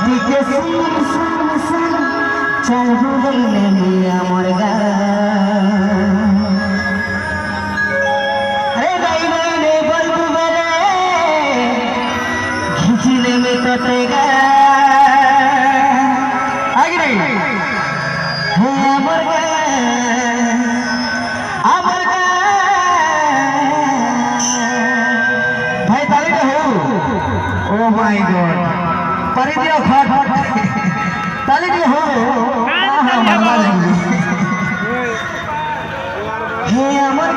के सुन सुन सुन चाहू गईले আমার গান अरे गाई गाई बलबू बरे घिचले में कटेगा आगे नहीं हे আমার গান भाई ताली तो हो ओ माय गॉड परी दियो खट ताली दियो हो हे আমার